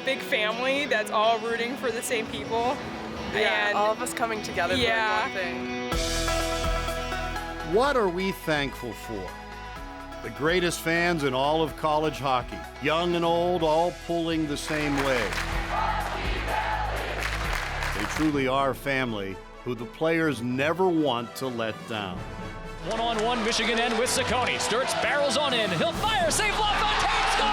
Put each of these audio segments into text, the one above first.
big family that's all rooting for the same people. Yeah, and all of us coming together for one thing. What are we thankful for? The greatest fans in all of college hockey, young and old, all pulling the same way. They truly are family who the players never want to let down. One-on-one Michigan end with Ciccone. Sturts barrels on in. He'll fire. Save LaFontaine. Score!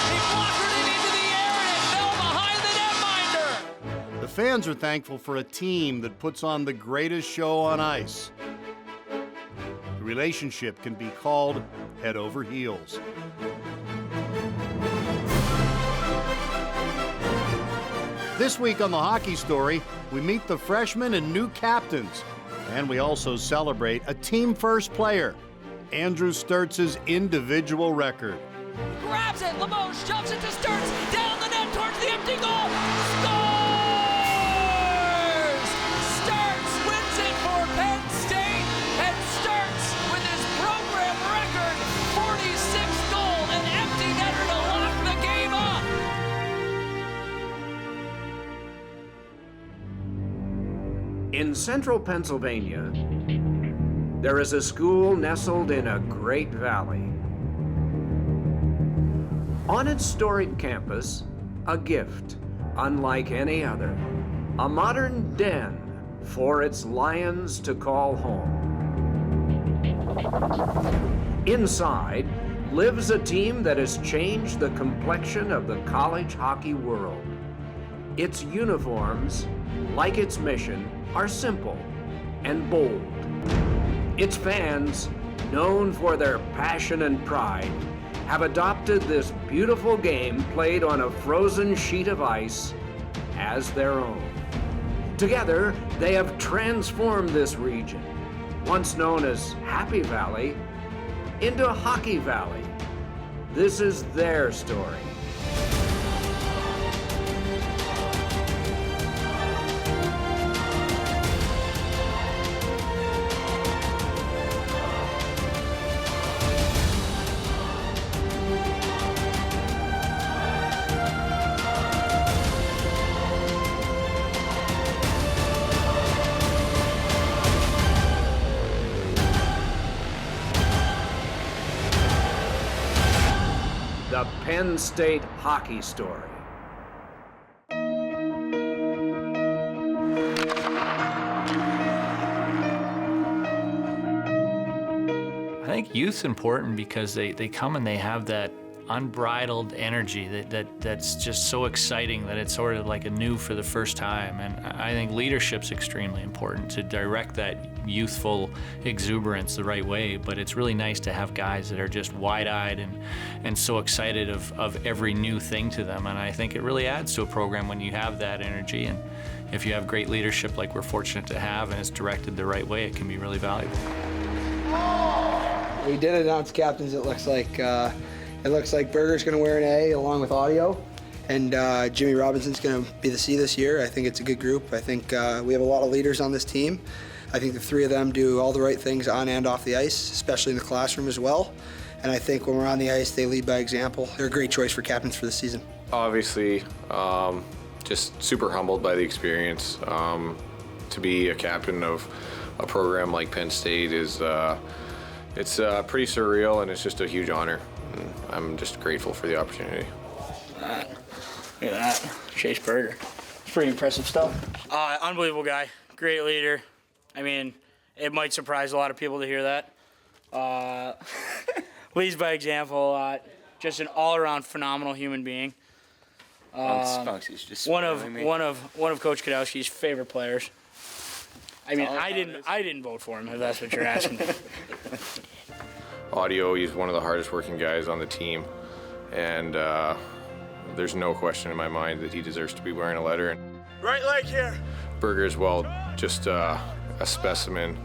He blockered it into the air and it fell behind the netminder. The fans are thankful for a team that puts on the greatest show on ice. The relationship can be called head over heels. This week on The Hockey Story, we meet the freshmen and new captains. And we also celebrate a team-first player, Andrew Sturts' individual record. Grabs it. Limoges shoves it to Sturts. Down the net towards the empty goal. Scores! Sturts wins it for Penn State. And Sturts with his program record 46th goal, an empty netter to lock the game up. In central Pennsylvania, there is a school nestled in a great valley. On its storied campus, a gift unlike any other, a modern den for its lions to call home. Inside lives a team that has changed the complexion of the college hockey world. Its uniforms, like its mission, are simple and bold. Its fans, known for their passion and pride, have adopted this beautiful game played on a frozen sheet of ice as their own. Together, they have transformed this region, once known as Happy Valley, into Hockey Valley. This is their story. The Penn State Hockey Story. I think youth's important because they come and they have that unbridled energy that's just so exciting that it's sort of like a new for the first time. And I think leadership's extremely important to direct that youthful exuberance the right way, but it's really nice to have guys that are just wide-eyed and so excited of every new thing to them. And I think it really adds to a program when you have that energy, and if you have great leadership like we're fortunate to have and it's directed the right way, it can be really valuable. We did announce captains. It looks like Berger's going to wear an A along with Audio, and Jimmy Robinson's going to be the C this year. I think it's a good group. I think we have a lot of leaders on this team. I think the three of them do all the right things on and off the ice, especially in the classroom as well. And I think when we're on the ice, they lead by example. They're a great choice for captains for the season. Obviously, just super humbled by the experience. To be a captain of a program like Penn State is it's pretty surreal, and it's just a huge honor. And I'm just grateful for the opportunity. Look at that, Chase Berger. It's pretty impressive stuff. Unbelievable guy, great leader. I mean, it might surprise a lot of people to hear that. Leads by example. Just an all-around phenomenal human being. Spunksy's just one of Coach Kadowski's favorite players. I mean, I didn't vote for him, if that's what you're asking me. Audio, he's one of the hardest working guys on the team, and there's no question in my mind that he deserves to be wearing a letter. Right leg here. Berger as well, just a specimen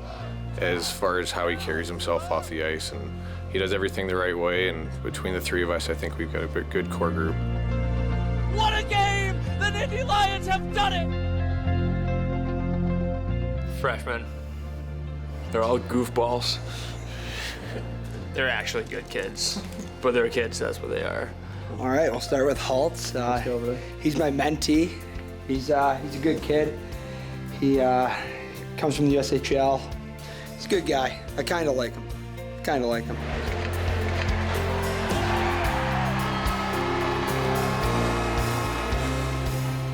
as far as how he carries himself off the ice, and he does everything the right way, and between the three of us, I think we've got a good core group. What a game! The Nittany Lions have done it! Freshmen, they're all goofballs. They're actually good kids, but they're kids, that's what they are. All right, we'll start with Holtz. He's my mentee. He's a good kid. He comes from the USHL. He's a good guy. I kind of like him.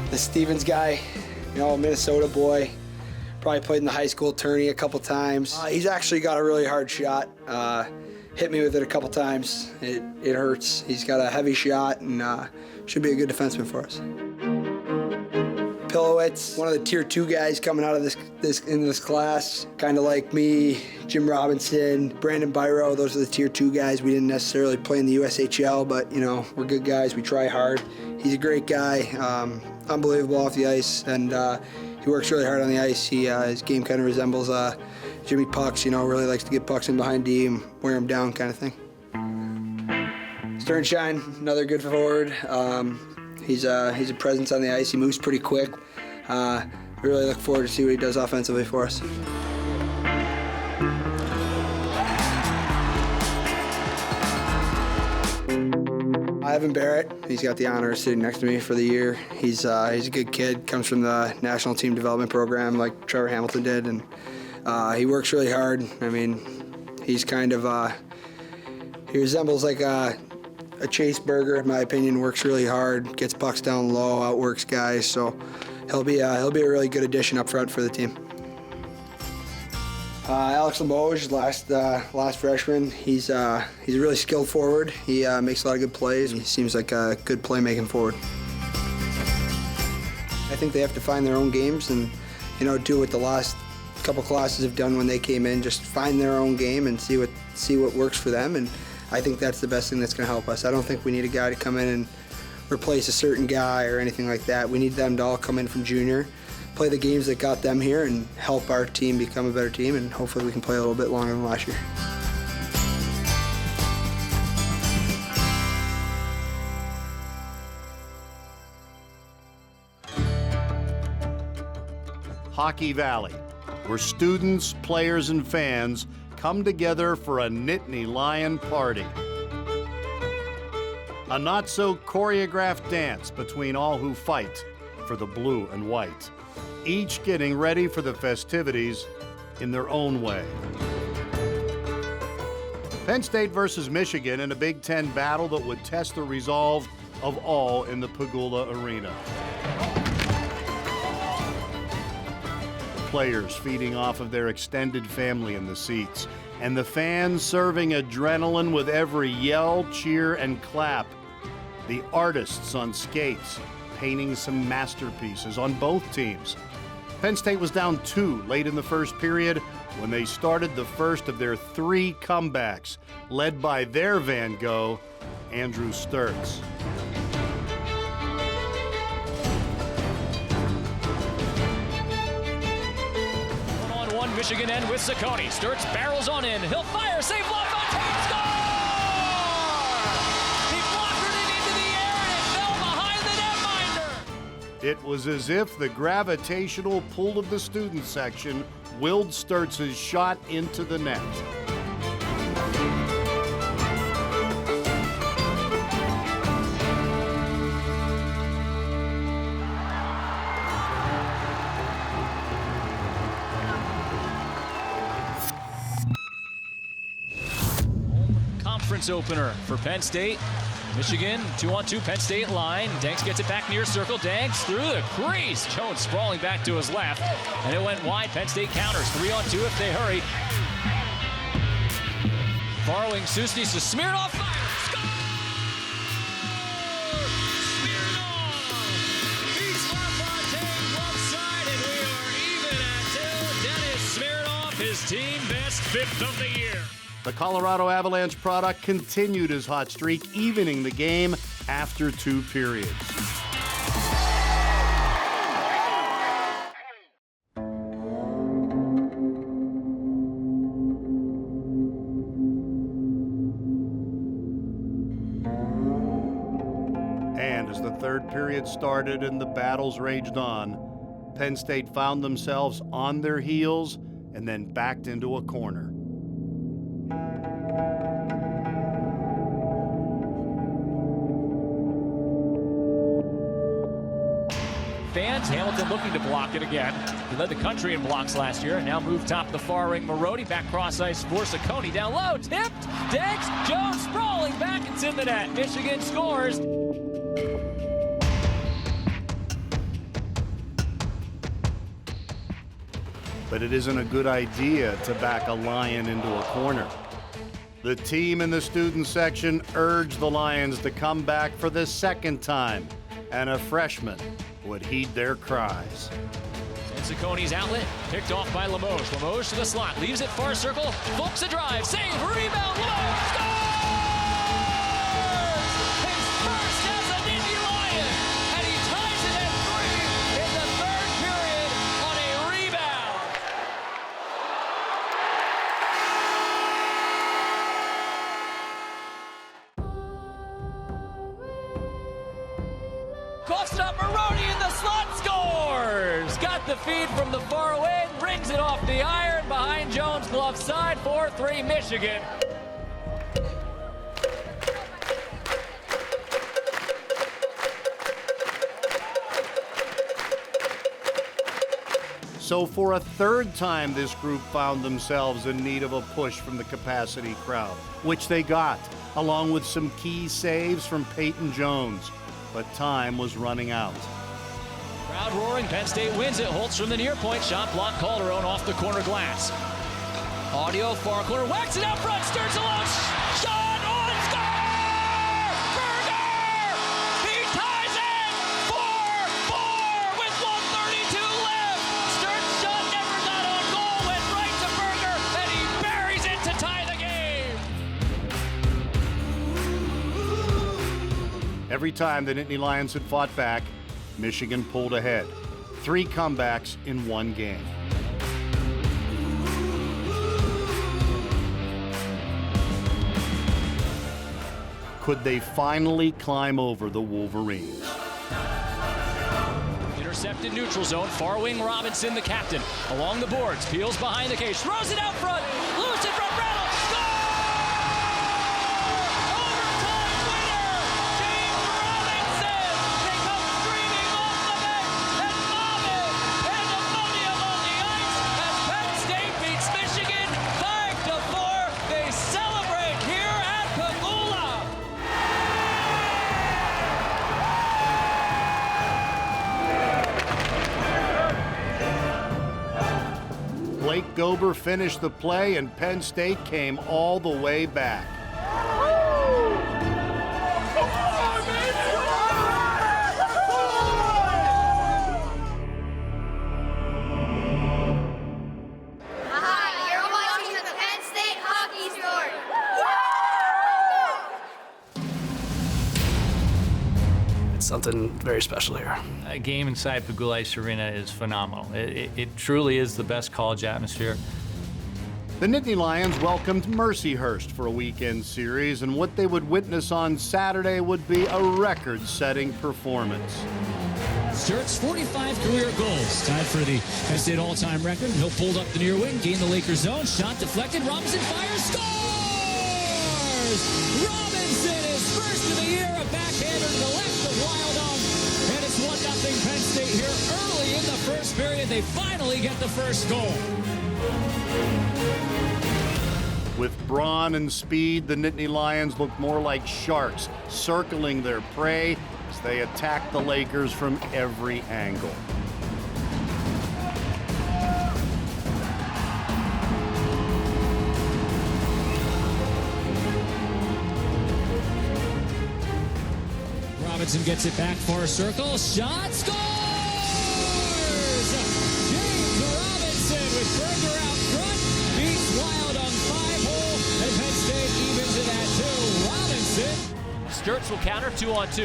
The Stevens guy, Minnesota boy. Probably played in the high school tourney a couple times. He's actually got a really hard shot. Hit me with it a couple times. It hurts. He's got a heavy shot and should be a good defenseman for us. Pillowitz, one of the tier 2 guys coming out of this class, kind of like me, Jim Robinson, Brandon Byro. Those are the tier 2 guys. We didn't necessarily play in the USHL, but we're good guys. We try hard. He's a great guy, unbelievable off the ice, and he works really hard on the ice. His game kind of resembles Jimmy Pucks. Really likes to get pucks in behind D and wear him down, kind of thing. Sternshine, another good forward. He's a presence on the ice. He moves pretty quick. We really look forward to see what he does offensively for us. Ivan Barrett, he's got the honor of sitting next to me for the year. He's a good kid, comes from the national team development program like Trevor Hamilton did, and he works really hard. I mean, he's kind of, he resembles like a Chase Berger, in my opinion. Works really hard, gets pucks down low, outworks guys, so he'll be a really good addition up front for the team. Alex Limoges, last freshman. He's a really skilled forward. He makes a lot of good plays. He seems like a good playmaking forward. I think they have to find their own games and do what the last couple classes have done when they came in. Just find their own game and see what works for them. And I think that's the best thing that's going to help us. I don't think we need a guy to come in and replace a certain guy or anything like that. We need them to all come in from junior, play the games that got them here, and help our team become a better team, and hopefully we can play a little bit longer than last year. Hockey Valley, where students, players, and fans come together for a Nittany Lion party. A not-so-choreographed dance between all who fight for the blue and white, each getting ready for the festivities in their own way. Penn State versus Michigan in a Big Ten battle that would test the resolve of all in the Pagula Arena. Players feeding off of their extended family in the seats, and the fans serving adrenaline with every yell, cheer, and clap. The artists on skates painting some masterpieces on both teams. Penn State was down 2 late in the first period when they started the first of their 3 comebacks, led by their Van Gogh, Andrew Sturtz. One Michigan end with Saccone. Sturtz barrels on in. He'll fire. Save LaFontaine. Score! He blockered it into the air and it fell behind the netminder. It was as if the gravitational pull of the student section willed Sturtz's shot into the net. Conference opener for Penn State. Michigan, 2-on-2 Penn State line. Danks gets it back near circle. Danks through the crease. Jones sprawling back to his left. And it went wide. Penn State counters. 3-on-2 if they hurry. Borrowing Sustis to Smirnoff. Fire. Score! Smirnoff! Beats LaFontaine left side, and we are even until Dennis Smirnoff, his team best 5th of the year. The Colorado Avalanche product continued his hot streak, evening the game after 2 periods. And as the 3rd period started and the battles raged on, Penn State found themselves on their heels and then backed into a corner. fans. Hamilton looking to block it again. He led the country in blocks last year and now moved top the far ring. Marody back cross ice for Ciccone. Down low, tipped. Diggs, Jones sprawling back. It's in the net. Michigan scores. But it isn't a good idea to back a Lion into a corner. The team in the student section urged the Lions to come back for the second time, and a freshman would heed their cries. And Ciccone's outlet picked off by Limoges. Limoges to the slot, leaves it far circle, flips a drive, save, rebound, Limoges scores! His first as a Nittany Lion, and he ties it at 3 in the third period on a rebound. Coughs it up, Marody in the slot, scores! Got the feed from the far wing, brings it off the iron behind Jones' glove side, 4-3 Michigan. So for a third time, this group found themselves in need of a push from the capacity crowd, which they got, along with some key saves from Peyton Jones. But time was running out. Crowd roaring, Penn State wins it. Holtz from the near point, shot block Calderon off the corner glass. Audio, far corner, whacks it out front, Sturts alone, shot on, score! Berger! He ties it! 4-4 with 1:32 left. Sturts' shot never got on goal, went right to Berger, and he buries it to tie the game. Every time the Nittany Lions had fought back, Michigan pulled ahead. 3 comebacks in 1 game. Could they finally climb over the Wolverines? Intercepted neutral zone, far wing Robinson, the captain, along the boards, peels behind the cage, throws it out front, loose in front, Rattle, score! Overtime winner, James Robinson! They come streaming off the bench, and Mobbin and Ammonium on the ice as Penn State beats Michigan 5-4. They celebrate here at Pagula. Blake Gober finished the play, and Penn State came all the way back. Hi, you're watching the Penn State Hockey Story. It's something very special here. A game inside Pagula Ice Arena is phenomenal. It truly is the best college atmosphere. The Nittany Lions welcomed Mercyhurst for a weekend series, and what they would witness on Saturday would be a record-setting performance. Sturts, 45 career goals, tied for the Penn State all-time record. He'll pulled up the near wing, gained the Lakers zone, shot deflected, Robinson fires, scores! Robinson is first of the year, a backhander to the left of Wildom, and it's 1-0 Penn State here early in the first period. They finally get the first goal. With brawn and speed, the Nittany Lions look more like sharks, circling their prey as they attack the Lakers from every angle. Robinson gets it back, far circle, shot, scores! James Robinson with Berger out front, beats Wild on 5-hole, and Penn State evens it at 2. Robinson. Sturts will counter 2-on-2.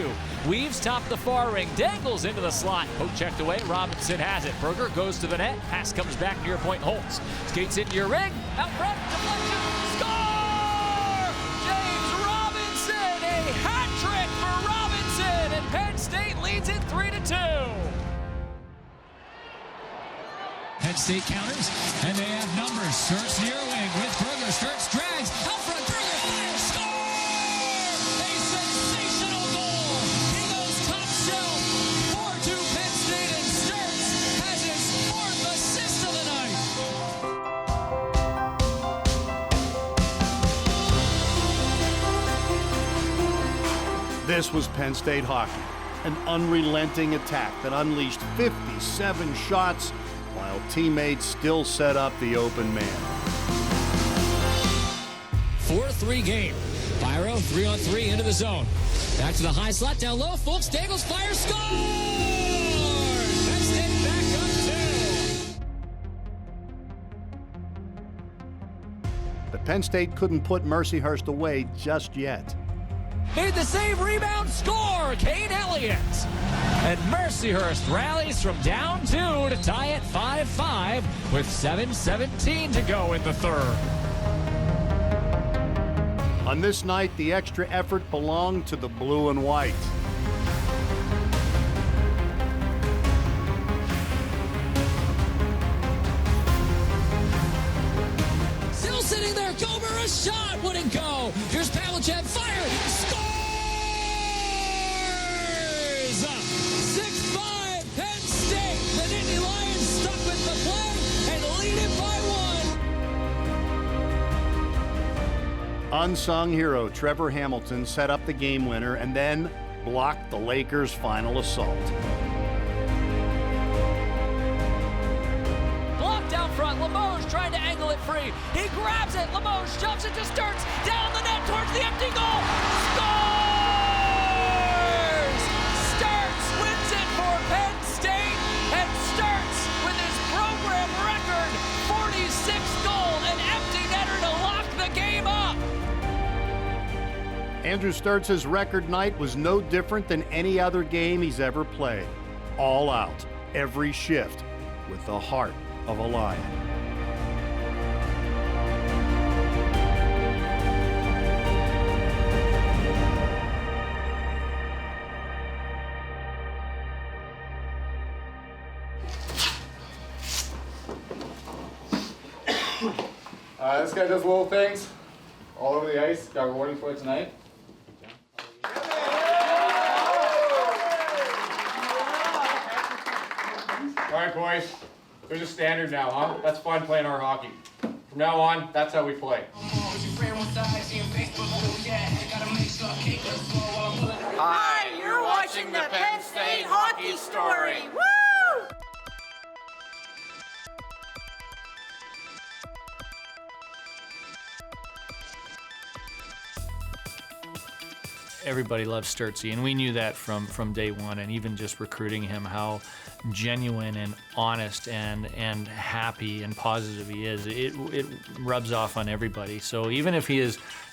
Weaves top the far ring, dangles into the slot. Poke checked away, Robinson has it. Berger goes to the net, pass comes back near point, Holtz. Skates into your ring, out front, deflection, score! James Robinson, a hat trick for Robinson, and Penn State leads it 3-2. Penn State counters, and they have numbers. Sturts near wing with Berger. Sturts drags, out front, Berger fires, score! A sensational goal! He goes top shelf, 4-2 Penn State, and This was Penn State hockey, an unrelenting attack that unleashed 57 shots while teammates still set up the open man. 4-3 game. Pyro 3-on-3 into the zone. Back to the high slot, down low. Folks, Dangles fire, score! Penn State back up 2. But Penn State couldn't put Mercyhurst away just yet. Made the save, rebound, score! Kane Elliott. And Mercyhurst rallies from down 2 to tie it 5-5 with 7:17 to go in the third. On this night, the extra effort belonged to the blue and white. Still sitting there, Gomer, a shot wouldn't go. Here's Pavlichev, fire, scores! 6-5, Penn State. The Nittany Lions stuck with the play and lead it by 1. Unsung hero Trevor Hamilton set up the game winner and then blocked the Lakers' final assault. Blocked down front, Limoges trying to angle it free. He grabs it, Limoges jumps it to Sturts, down the net towards the empty goal. Scores! Sturts wins it for Penn State, and Sturts with his program record 46th goal, an empty netter to lock the game up. Andrew Sturts' record night was no different than any other game he's ever played. All out, every shift, with the heart of a Lion. This guy does little things all over the ice. Got rewarding for it tonight. All right, boys. There's a standard now, huh? That's fun playing our hockey. From now on, that's how we play. Hi, you're watching the Penn State Hockey Story. Woo! Everybody loves Sturtsy, and we knew that from day one, and even just recruiting him, how genuine and honest and happy and positive he is. It rubs off on everybody. So even if he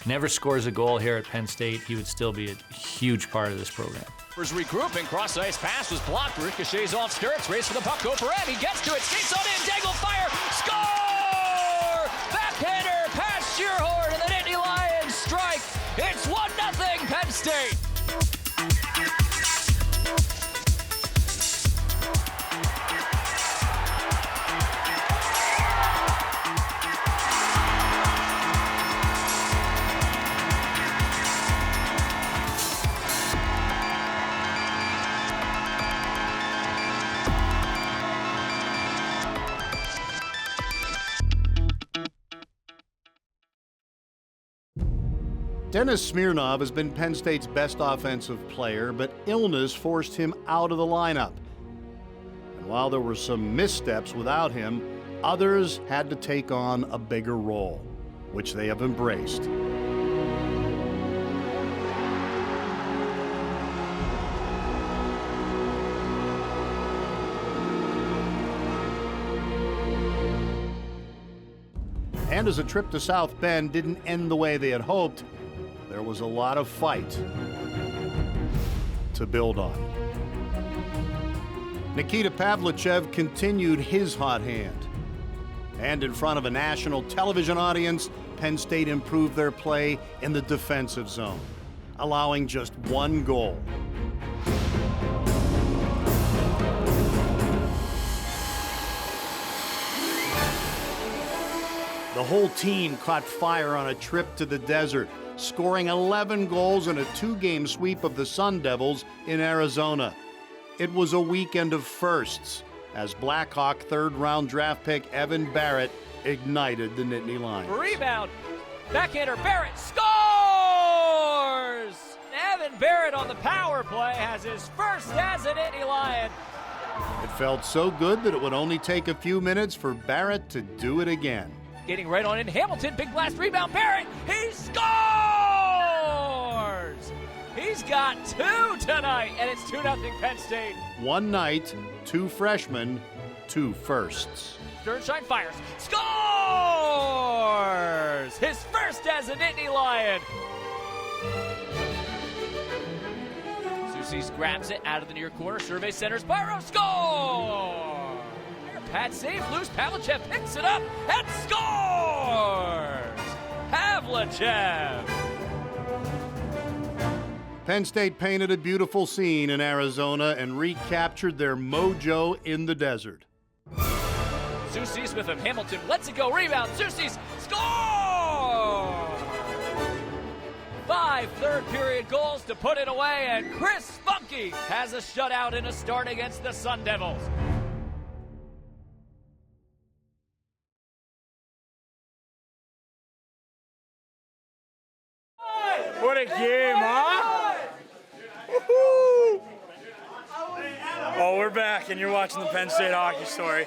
never scores a goal here at Penn State, he would still be a huge part of this program. First regrouping, cross-ice pass was blocked, ricochets off Sturts, race for the puck, go for it, he gets to it, skates on in, Dangle fire, score! Backhander past Shearhorn, and the Nittany Lions strike. It's 1-0 Penn State. Dennis Smirnov has been Penn State's best offensive player, but illness forced him out of the lineup. And while there were some missteps without him, others had to take on a bigger role, which they have embraced. And as a trip to South Bend didn't end the way they had hoped, there was a lot of fight to build on. Nikita Pavlichev continued his hot hand. And in front of a national television audience, Penn State improved their play in the defensive zone, allowing just one goal. The whole team caught fire on a trip to the desert, scoring 11 goals in a 2-game sweep of the Sun Devils in Arizona. It was a weekend of firsts as Blackhawk third-round draft pick Evan Barrett ignited the Nittany Lions. Rebound, backhander, Barrett scores! Evan Barrett on the power play has his first as an Indy Lion. It felt so good that it would only take a few minutes for Barrett to do it again. Getting right on in Hamilton, big blast rebound, Barrett, he scores! He's got 2 tonight, and it's 2-0 Penn State. One night, 2 freshmen, 2 firsts. Sternshine fires, scores! His first as an Indy Lion. Soucies grabs it out of the near corner, survey centers, Byro, score! Pat save, loose, Pavlichev picks it up and scores! Pavlichev! Penn State painted a beautiful scene in Arizona and recaptured their mojo in the desert. Soucies with him, Hamilton lets it go, rebound, Soucies, score! 5 third-period goals to put it away, and Chris Spunky has a shutout in a start against the Sun Devils. What a game, huh? Woo-hoo! Oh, we're back, and you're watching the Penn State Hockey Story.